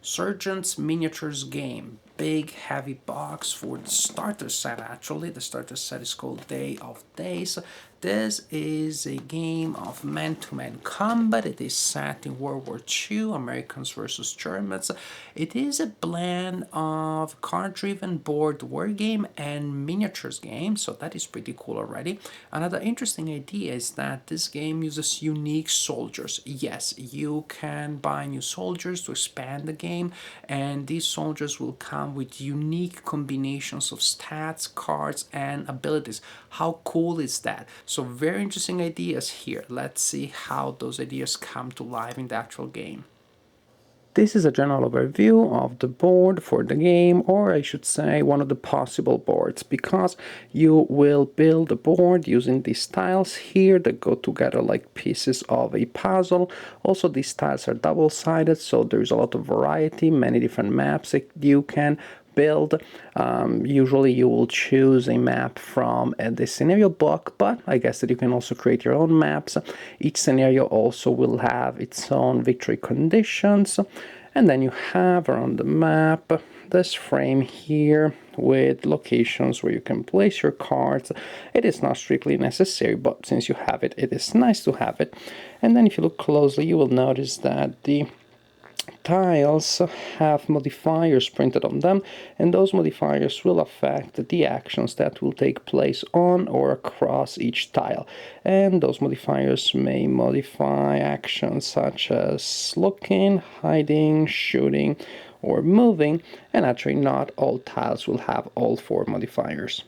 Surgeon's Miniatures game. Big heavy box for the starter set actually. The starter set is called Day of Days. This is a game of man-to-man combat. It is set in World War II, Americans versus Germans. It is a blend of card-driven board war game and miniatures game, so that is pretty cool already. Another interesting idea is that this game uses unique soldiers. Yes, you can buy new soldiers to expand the game, and these soldiers will come with unique combinations of stats, cards, and abilities. How cool is that? So very interesting ideas here. Let's see how those ideas come to life in the actual game. This is a general overview of the board for the game, or I should say one of the possible boards, because you will build a board using these tiles here that go together like pieces of a puzzle. Also, these tiles are double-sided, so there's a lot of variety, many different maps that you can build. Usually you will choose a map from the scenario book, but I guess that you can also create your own maps. Each scenario also will have its own victory conditions, and then you have around the map this frame here with locations where you can place your cards. It is not strictly necessary, but since you have it, it is nice to have it. And then if you look closely, you will notice that the tiles have modifiers printed on them, and those modifiers will affect the actions that will take place on or across each tile. And those modifiers may modify actions such as looking, hiding, shooting, or moving, and actually not all tiles will have all four modifiers.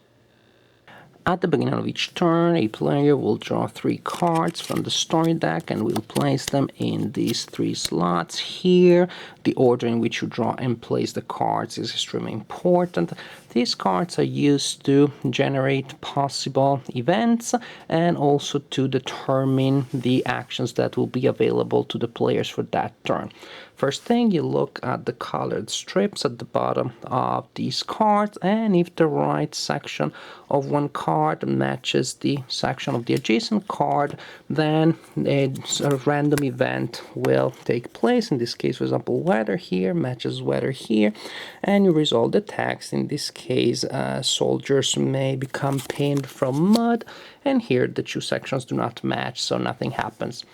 At the beginning of each turn, a player will draw 3 cards from the story deck and will place them in these 3 slots here. The order in which you draw and place the cards is extremely important. These cards are used to generate possible events and also to determine the actions that will be available to the players for that turn. First thing, you look at the colored strips at the bottom of these cards, and if the right section of one card matches the section of the adjacent card, then a sort of random event will take place. In this case, for example, weather here matches weather here, and you resolve the text. In this case, soldiers may become pinned from mud, and here the 2 sections do not match, so nothing happens.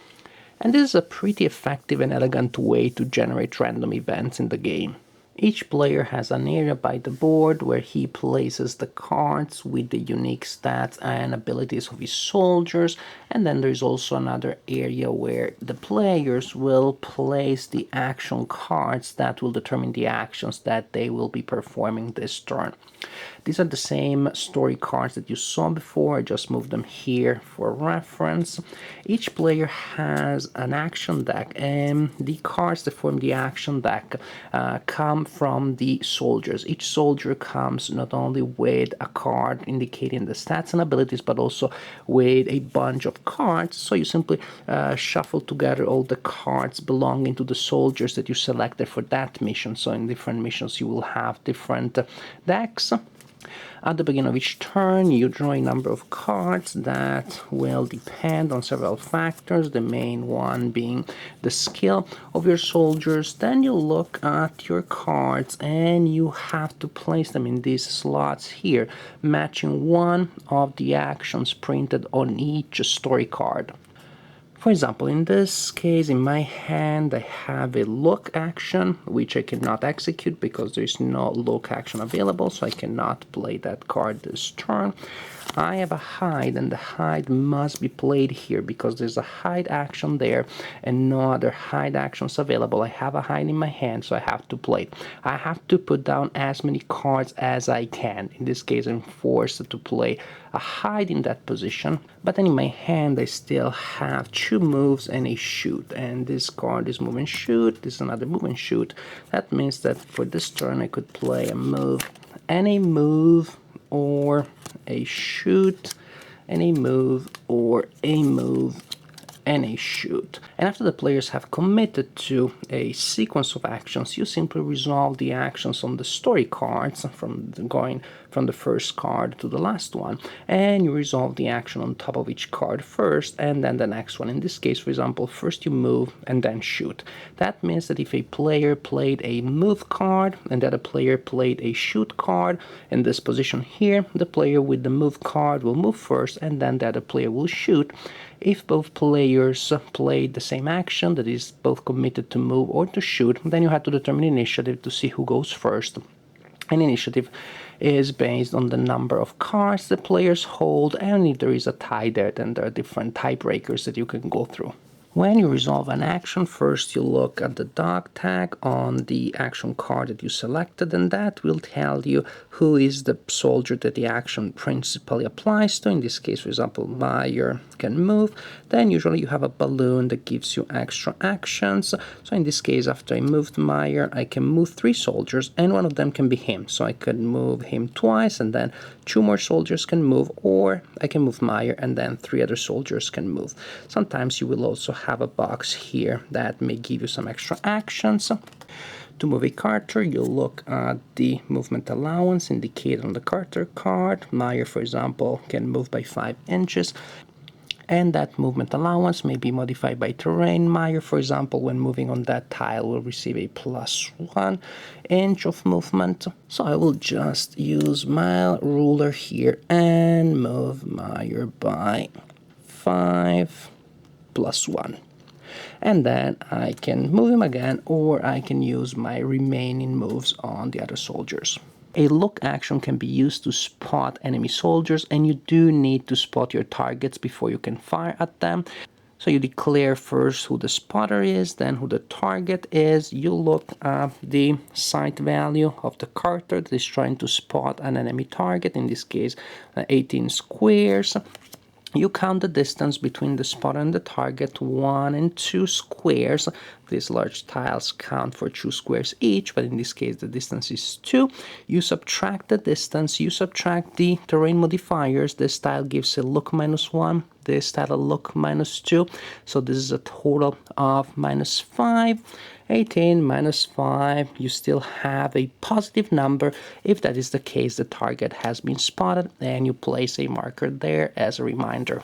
And this is a pretty effective and elegant way to generate random events in the game. Each player has an area by the board where he places the cards with the unique stats and abilities of his soldiers, and then there's also another area where the players will place the action cards that will determine the actions that they will be performing this turn. These are the same story cards that you saw before. I just moved them here for reference. Each player has an action deck, and the cards that form the action deck come from the soldiers. Each soldier comes not only with a card indicating the stats and abilities, but also with a bunch of cards. So you simply shuffle together all the cards belonging to the soldiers that you selected for that mission. So in different missions, you will have different decks. At the beginning of each turn, you draw a number of cards that will depend on several factors, the main one being the skill of your soldiers. Then you look at your cards and you have to place them in these slots here, matching one of the actions printed on each story card. For example, in this case, in my hand, I have a look action, which I cannot execute because there is no look action available, so I cannot play that card this turn. I have a hide, and the hide must be played here because there's a hide action there and no other hide actions available. I have a hide in my hand, so I have to play it. I have to put down as many cards as I can. In this case, I'm forced to play a hide in that position, but then in my hand I still have 2 moves and a shoot, and this card is move and shoot, this is another move and shoot. That means that for this turn I could play a move and a move, or a shoot and a move, or a move and a shoot. And after the players have committed to a sequence of actions, you simply resolve the actions on the story cards going from the first card to the last one, and you resolve the action on top of each card first and then the next one. In this case, for example, first you move and then shoot. That means that if a player played a move card and the other player played a shoot card in this position here, the player with the move card will move first and then the other player will shoot. If both players played the same action, that is, both committed to move or to shoot, then you have to determine initiative to see who goes first. And initiative is based on the number of cards the players hold, and if there is a tie there, then there are different tiebreakers that you can go through. When you resolve an action, first you look at the dog tag on the action card that you selected, and that will tell you who is the soldier that the action principally applies to. In this case, for example, Meyer can move. Then usually you have a balloon that gives you extra actions. So in this case, after I moved Meyer, I can move 3 soldiers, and one of them can be him. So I could move him twice, and then 2 more soldiers can move, or I can move Meyer, and then 3 other soldiers can move. Sometimes you will also have a box here that may give you some extra actions. To move a character, you'll look at the movement allowance indicated on the character card. Meyer, for example, can move by 5 inches, and that movement allowance may be modified by terrain. Meyer, for example, when moving on that tile, will receive a +1 inch of movement. So I will just use my ruler here and move Meyer by 5 +1. And then I can move him again, or I can use my remaining moves on the other soldiers. A look action can be used to spot enemy soldiers, and you do need to spot your targets before you can fire at them. So you declare first who the spotter is, then who the target is. You look at the sight value of the character that is trying to spot an enemy target, in this case 18 squares. You count the distance between the spotter and the target, 1 and 2 squares. These large tiles count for 2 squares each, but in this case the distance is 2. You subtract the distance, you subtract the terrain modifiers. This tile gives a look -1, this tile a look -2. So this is a total of -5. 18 minus 5, you still have a positive number. If that is the case, the target has been spotted, and you place a marker there as a reminder.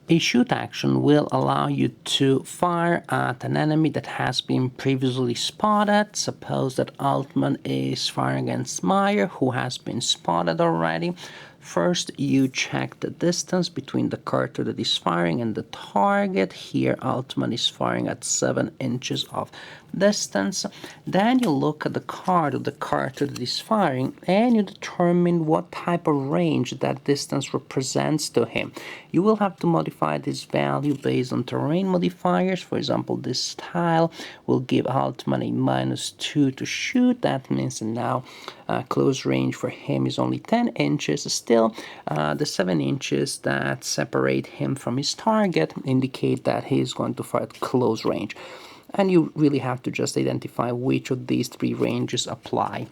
A shoot action will allow you to fire at an enemy that has been previously spotted. Suppose that Altman is firing against Meyer, who has been spotted already. First, you check the distance between the character that is firing and the target. Here, Altman is firing at 7 inches of distance. Then you look at the card of the character that is firing, and you determine what type of range that distance represents to him. You will have to modify this value based on terrain modifiers. For example, this tile will give Altman a -2 to shoot. That means that now close range for him is only 10 inches. Still, the 7 inches that separate him from his target indicate that he is going to fire at close range. And you really have to just identify which of these 3 ranges apply.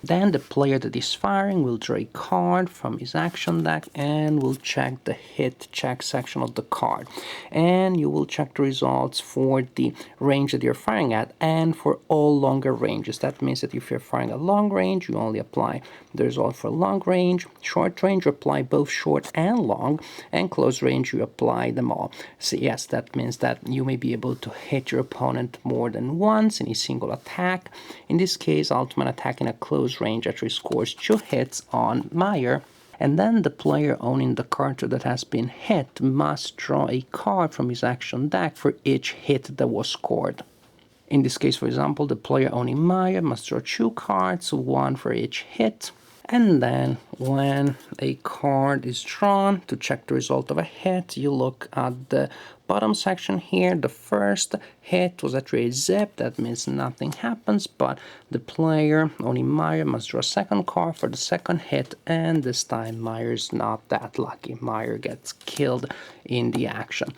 Then the player that is firing will draw a card from his action deck and will check the hit check section of the card. And you will check the results for the range that you're firing at and for all longer ranges. That means that if you're firing at long range, you only apply the result for long range. Short range, you apply both short and long. And close range, you apply them all. So yes, that means that you may be able to hit your opponent more than once in a single attack. In this case, Altman attacking a close range actually scores 2 hits on Meyer, and then the player owning the character that has been hit must draw a card from his action deck for each hit that was scored. In this case, for example, the player owning Meyer must draw 2 cards, 1 for each hit. And then when a card is drawn to check the result of a hit, you look at the bottom section here. The first hit was actually a zip. That means nothing happens, but the player owning Meyer must draw a second card for the second hit, and this time Meyer is not that lucky. Meyer gets killed in the action.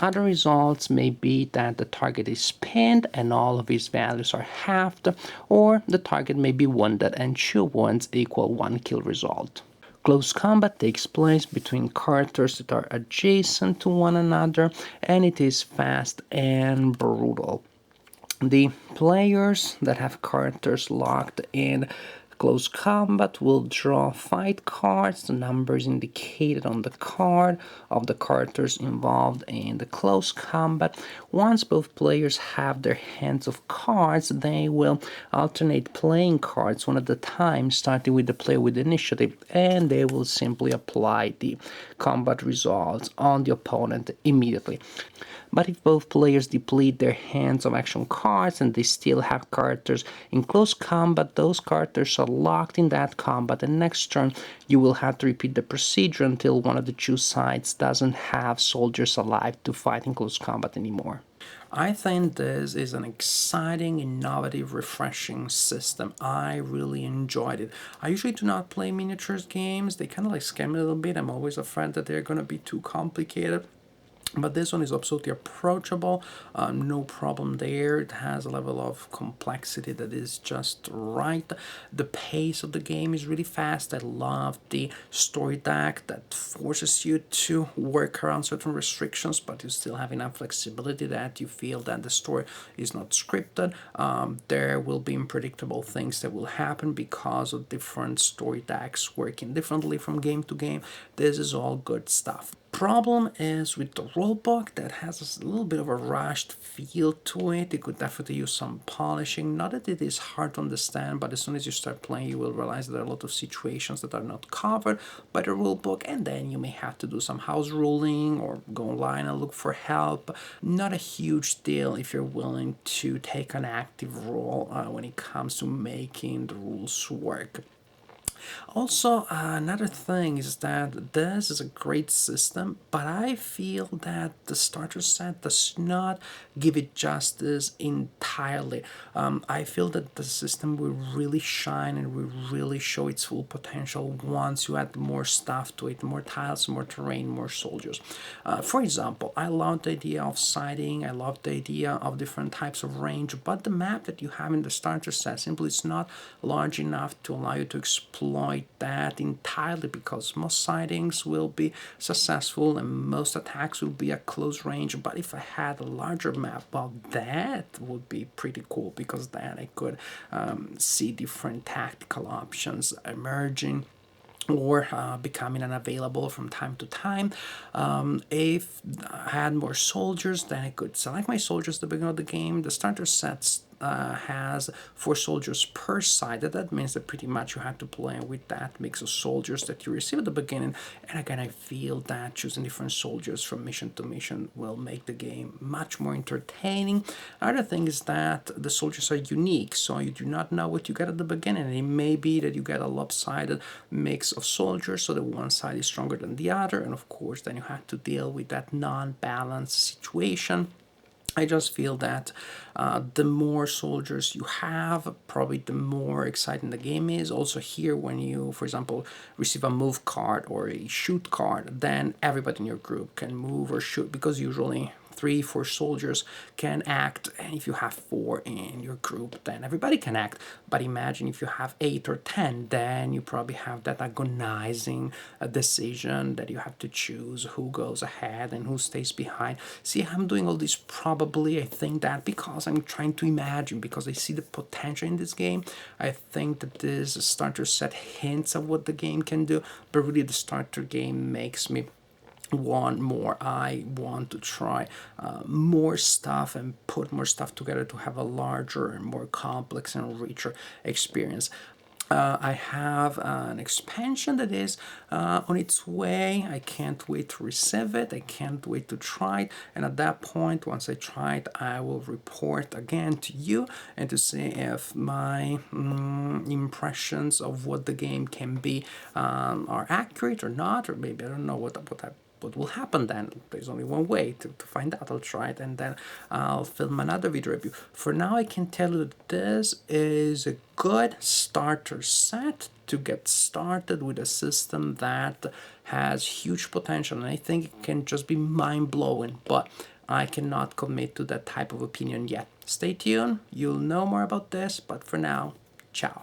Other results may be that the target is pinned and all of his values are halved, or the target may be wounded and 2 wounds equal 1 kill result. Close combat takes place between characters that are adjacent to one another, and it is fast and brutal. The players that have characters locked in close combat will draw fight cards. The number is indicated on the card of the characters involved in the close combat. Once both players have their hands of cards, they will alternate playing cards one at a time, starting with the player with initiative, and they will simply apply the combat results on the opponent immediately. But if both players deplete their hands of action cards and they still have characters in close combat, those characters are locked in that combat, and next turn you will have to repeat the procedure until one of the two sides doesn't have soldiers alive to fight in close combat anymore. I think this is an exciting, innovative, refreshing system. I really enjoyed it. I usually do not play miniatures games. They kind of like scare me a little bit. I'm always afraid that they're going to be too complicated. But this one is absolutely approachable, no problem there. It has a level of complexity that is just right. The pace of the game is really fast. I love the story deck that forces you to work around certain restrictions, but you still have enough flexibility that you feel that the story is not scripted. There will be unpredictable things that will happen because of different story decks working differently from game to game. This is all good stuff. Problem is with the rulebook that has a little bit of a rushed feel to it. It could definitely use some polishing. Not that it is hard to understand, but as soon as you start playing, you will realize there are a lot of situations that are not covered by the rulebook, and then you may have to do some house ruling or go online and look for help. Not a huge deal if you're willing to take an active role when it comes to making the rules work. Also, another thing is that this is a great system, but I feel that the starter set does not give it justice entirely. I feel that the system will really shine and will really show its full potential once you add more stuff to it, more tiles, more terrain, more soldiers. For example, I love the idea of sighting, I love the idea of different types of range, but the map that you have in the starter set simply is not large enough to allow you to exploit that entirely, because most sightings will be successful and most attacks will be at close range. But if I had a larger map, well, that would be pretty cool, because then I could see different tactical options emerging or becoming unavailable from time to time. If I had more soldiers, then I could select my soldiers at the beginning of the game. The starter sets has 4 soldiers per side. That means that pretty much you have to play with that mix of soldiers that you receive at the beginning. And again, I feel that choosing different soldiers from mission to mission will make the game much more entertaining. Another thing is that the soldiers are unique, so you do not know what you get at the beginning. It may be that you get a lopsided mix of soldiers, so that one side is stronger than the other, and of course then you have to deal with that non-balanced situation. I just feel that the more soldiers you have, probably the more exciting the game is. Also here, when you, for example, receive a move card or a shoot card, then everybody in your group can move or shoot, because usually 3, 4 soldiers can act, and if you have 4 in your group, then everybody can act. But imagine if you have 8 or 10, then you probably have that agonizing decision that you have to choose who goes ahead and who stays behind. See, I'm doing all this probably, I think that because I'm trying to imagine, because I see the potential in this game. I think that this starter set hints of what the game can do, but really the starter game makes me want more. I want to try more stuff and put more stuff together to have a larger and more complex and richer experience. I have an expansion that is on its way. I can't wait to receive it. I can't wait to try it. And at that point, once I try it, I will report again to you and to see if my impressions of what the game can be are accurate or not, or maybe I don't know what will happen then. There's only one way to find out. I'll try it and then I'll film another video review. For now, I can tell you that this is a good starter set to get started with a system that has huge potential, and I think it can just be mind-blowing, but I cannot commit to that type of opinion yet. Stay tuned, you'll know more about this, but for now, ciao.